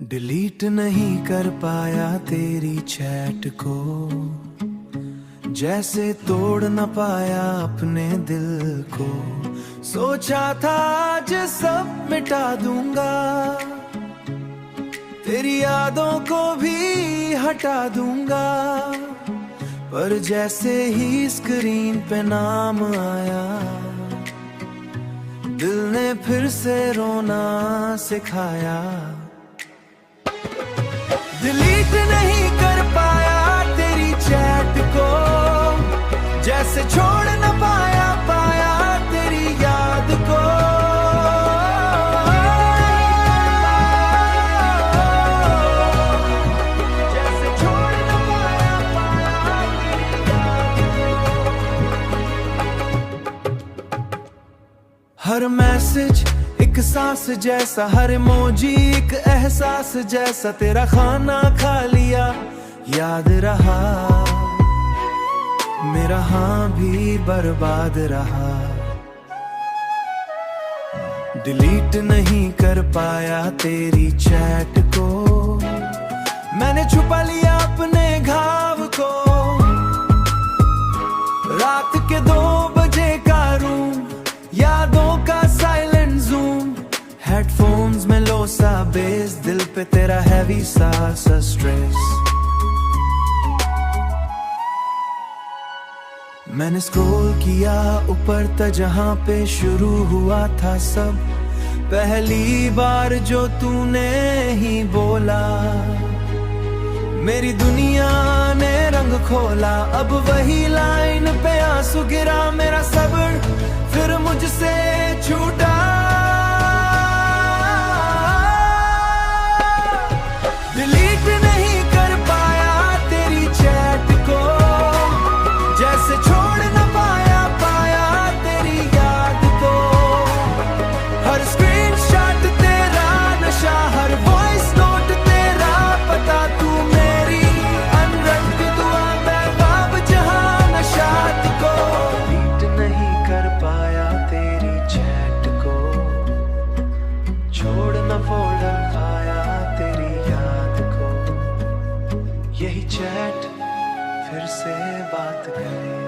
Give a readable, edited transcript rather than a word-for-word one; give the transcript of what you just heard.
Delete नहीं कर पाया तेरी चैट को, जैसे तोड़ न पाया अपने दिल को। सोचा था आज सब मिटा दूंगा, तेरी यादों को भी हटा दूंगा, पर जैसे ही स्क्रीन पे नाम आया, दिल ने फिर से रोना सिखाया। डिलीट नहीं कर पाया तेरी चैट को, जैसे छोड़ न पाया तेरी याद को। जैसे छोड़ न पाया तेरी याद को। हर मैसेज एक सांस जैसा, हर इमोजी एक एहसास जैसा, तेरा खाना खा लिया याद रहा, मेरा हाँ भी बर्बाद रहा। डिलीट नहीं कर पाया तेरी चैट को, मैंने छुपा लिया अपने घाव को। रात के 2 बजे का रूम, यादों का साइलेंट जूम, हेडफोन्स में लो सा बेस, दिल पे तेरा हैवी सा स्ट्रेस। मैंने स्क्रॉल किया ऊपर तक जहां पे शुरू हुआ था सब, पहली बार जो तूने ही बोला, मेरी दुनिया ने रंग खोला। अब वही लाइन पे आंसू गिरा, मेरा सब्र फिर मुझसे छूटा। डिलीट नहीं कर पाया तेरी चैट को, जैसे छोड़ न पाया तेरी याद को। हर स्क्रीनशॉट तेरा नशा, हर वॉइस नोट तेरा पता, तू मेरी अनरट दुआ, मैं बाब जहां नशात को। डिलीट नहीं कर पाया तेरी चैट को, छोड़ न फोल्डर पाया तेरी याद को। यही चैट फिर से बात करे।